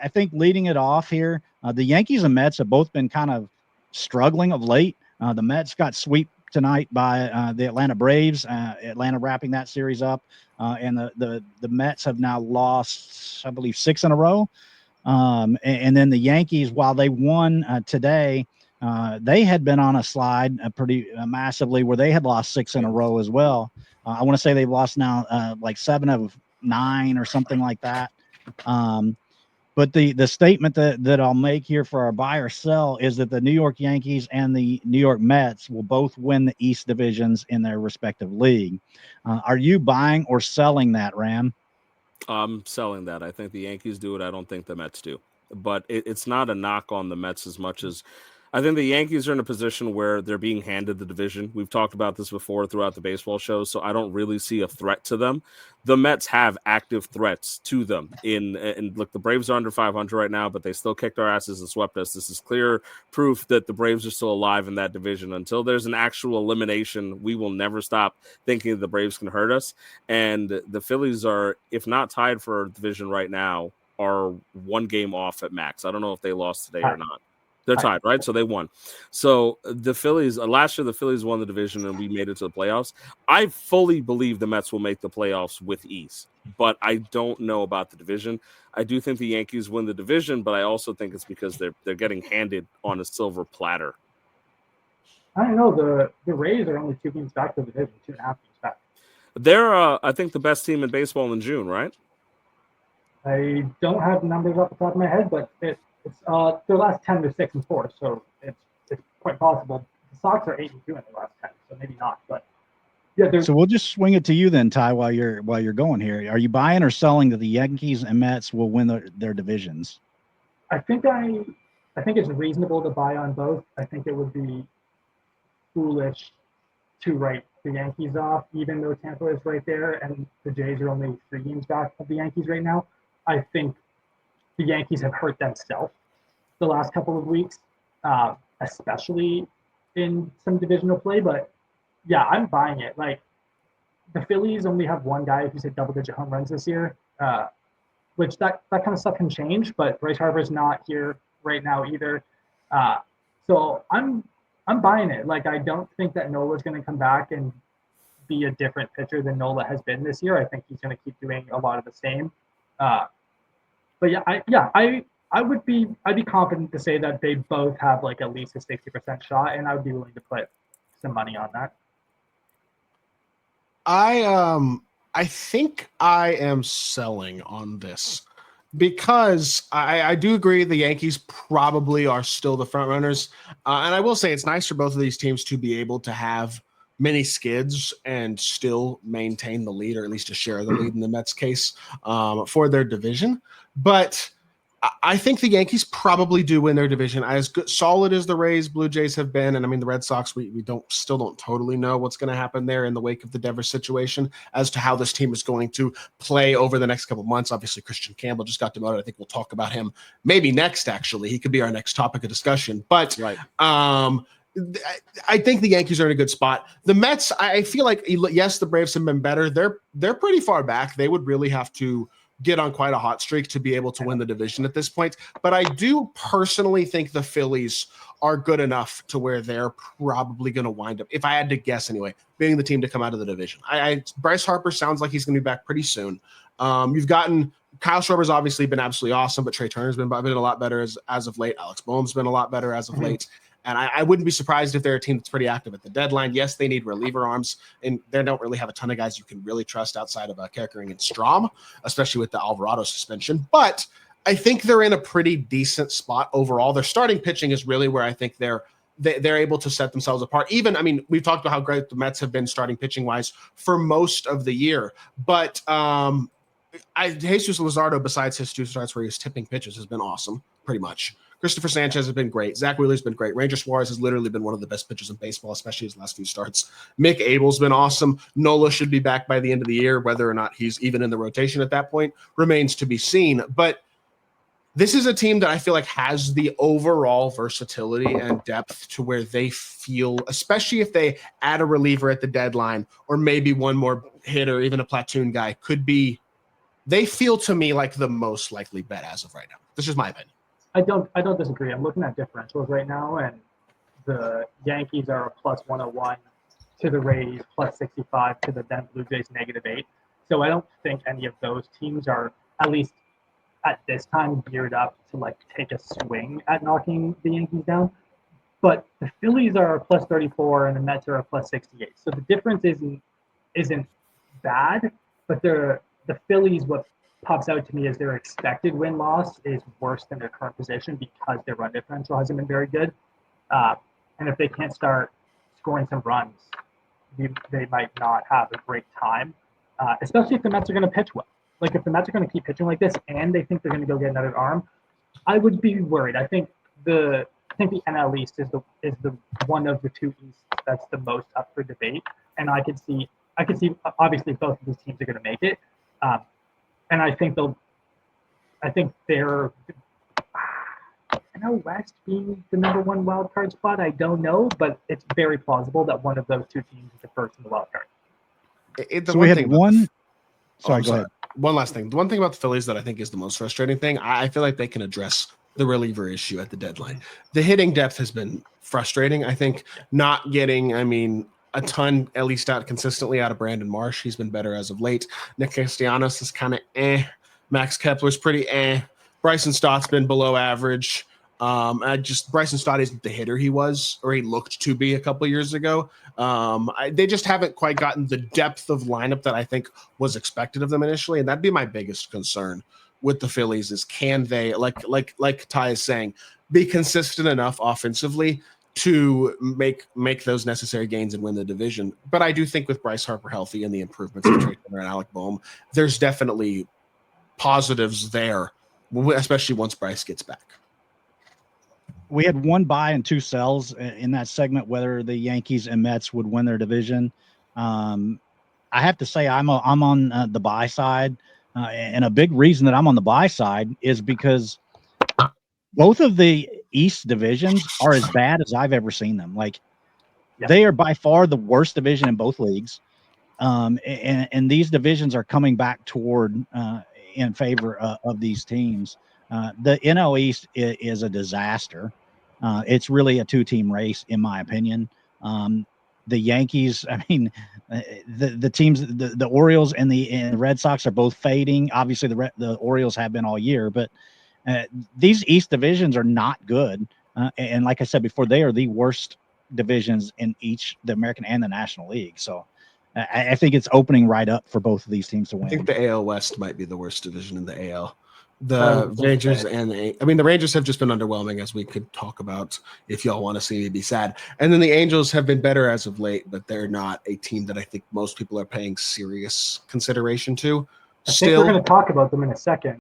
I think leading it off here, the Yankees and Mets have both been kind of struggling of late. The Mets got swept tonight by the Atlanta Braves. Atlanta wrapping that series up, and the Mets have now lost, I believe, 6 in a row. And then the Yankees, while they won today, they had been on a slide pretty massively where they had lost 6 in a row as well. I want to say they've lost now like 7 of 9 or something like that. But the statement that I'll make here for our buy or sell is that the New York Yankees and the New York Mets will both win the East divisions in their respective league. Are you buying or selling that, Ram? I'm selling that. I think the Yankees do it. I don't think the Mets do. But it's not a knock on the Mets as much as I think the Yankees are in a position where they're being handed the division. We've talked about this before throughout the baseball show, so I don't really see a threat to them. The Mets have active threats to them. And look, the Braves are under 500 right now, but they still kicked our asses and swept us. This is clear proof that the Braves are still alive in that division. Until there's an actual elimination, we will never stop thinking the Braves can hurt us. And the Phillies are, if not tied for a division right now, are 1 game off at max. I don't know if they lost today or not. They're tied, right? So they won. So the Phillies, last year the Phillies won the division and we made it to the playoffs. I fully believe the Mets will make the playoffs with ease, but I don't know about the division. I do think the Yankees win the division, but I also think it's because they're getting handed on a silver platter. I don't know. The Rays are only 2 games back to the division, 2.5 games back. They're, I think, the best team in baseball in June, right? I don't have numbers off the top of my head, but it's their last 10 they're 6-4, so it's quite possible. The Sox are 8-2 in the last 10, so maybe not. But yeah, so we'll just swing it to you then, Ty, while you're going here. Are you buying or selling that the Yankees and Mets will win their divisions? I think it's reasonable to buy on both. I think it would be foolish to write the Yankees off, even though Tampa is right there and the Jays are only 3 games back of the Yankees right now. I think the Yankees have hurt themselves the last couple of weeks, especially in some divisional play. But yeah, I'm buying it. Like the Phillies only have 1 guy who's hit double-digit home runs this year, which that kind of stuff can change. But Bryce Harper's not here right now either, so I'm buying it. Like I don't think that Nola's going to come back and be a different pitcher than Nola has been this year. I think he's going to keep doing a lot of the same. But I'd be confident to say that they both have like at least a 60% shot, and I would be willing to put some money on that. I think I am selling on this because I do agree the Yankees probably are still the front runners, and I will say it's nice for both of these teams to be able to have many skids and still maintain the lead, or at least a share of the lead in the Mets case for their division. But I think the Yankees probably do win their division. As good, solid as the Rays, Blue Jays have been, and I mean the Red Sox, we still don't totally know what's going to happen there in the wake of the Devers situation as to how this team is going to play over the next couple of months. Obviously, Christian Campbell just got demoted. I think we'll talk about him maybe next. Actually, he could be our next topic of discussion. But right. I think the Yankees are in a good spot. The Mets, I feel like, yes, the Braves have been better. They're pretty far back. They would really have to get on quite a hot streak to be able to win the division at this point. But I do personally think the Phillies are good enough to where they're probably going to wind up, if I had to guess anyway, being the team to come out of the division. Bryce Harper sounds like he's going to be back pretty soon. You've gotten Kyle Schwarber's obviously been absolutely awesome, but Trey Turner's been a lot better as of late. Alex Boehm's been a lot better as of late. And I wouldn't be surprised if they're a team that's pretty active at the deadline. Yes, they need reliever arms, and they don't really have a ton of guys you can really trust outside of Kerkering and Strom, especially with the Alvarado suspension. But I think they're in a pretty decent spot overall. Their starting pitching is really where I think they're able to set themselves apart. Even, I mean, we've talked about how great the Mets have been starting pitching-wise for most of the year. But Jesus Luzardo, besides his 2 starts where he's tipping pitches, has been awesome, pretty much. Christopher Sanchez has been great. Zach Wheeler's been great. Ranger Suarez has literally been one of the best pitchers in baseball, especially his last few starts. Mick Abel's been awesome. Nola should be back by the end of the year. Whether or not he's even in the rotation at that point remains to be seen. But this is a team that I feel like has the overall versatility and depth to where they feel, especially if they add a reliever at the deadline or maybe one more hit or even a platoon guy, could be, they feel to me like the most likely bet as of right now. That's just my opinion. I don't disagree. I'm looking at differentials right now, and the Yankees are a plus 101 to the Rays, plus 65 to the then Blue Jays, -8. So I don't think any of those teams are, at least at this time, geared up to like take a swing at knocking the Yankees down. But the Phillies are a plus 34 and the Mets are a plus 68. So the difference isn't bad, but the Phillies, what pops out to me is their expected win-loss is worse than their current position because their run differential hasn't been very good. And if they can't start scoring some runs, they might not have a great time, especially if the Mets are going to pitch well. Like if the Mets are going to keep pitching like this and they think they're going to go get another arm, I would be worried. I think the NL East is the one of the two Easts that's the most up for debate, and I could see obviously both of these teams are going to make it, and I think they're NL West being the number one wild card spot. I don't know, but it's very plausible that one of those two teams is the first in the wild card. So we had one. Sorry, go ahead. One last thing. The one thing about the Phillies that I think is the most frustrating thing, I feel like they can address the reliever issue at the deadline. The hitting depth has been frustrating. I think not getting, a ton, at least out consistently out of Brandon Marsh. He's been better as of late. Nick Castellanos is kind of Max Kepler's pretty Bryson Stott's been below average. Bryson Stott isn't the hitter he was, or he looked to be a couple years ago. They just haven't quite gotten the depth of lineup that I think was expected of them initially, and that'd be my biggest concern with the Phillies is can they, like Ty is saying, be consistent enough offensively to make those necessary gains and win the division. But I do think with Bryce Harper healthy and the improvements of Trey Turner and Alec Boehm, there's definitely positives there, especially once Bryce gets back. We had one buy and two sells in that segment, whether the Yankees and Mets would win their division. I have to say I'm on the buy side. And a big reason that I'm on the buy side is because both of the East divisions are as bad as I've ever seen them. They are by far the worst division in both leagues. And these divisions are coming back toward in favor of these teams. The NL East is a disaster. It's really a two-team race, in my opinion. The Yankees, the teams, the Orioles and the Red Sox are both fading. Obviously, the Orioles have been all year, but these East divisions are not good. And like I said before, they are the worst divisions in each the American and the National League. So I think it's opening right up for both of these teams to win. I think the AL West might be the worst division in the AL. The Rangers the Rangers have just been underwhelming, as we could talk about if y'all want to see me be sad. And then the Angels have been better as of late, but they're not a team that I think most people are paying serious consideration to. I think we're going to talk about them in a second.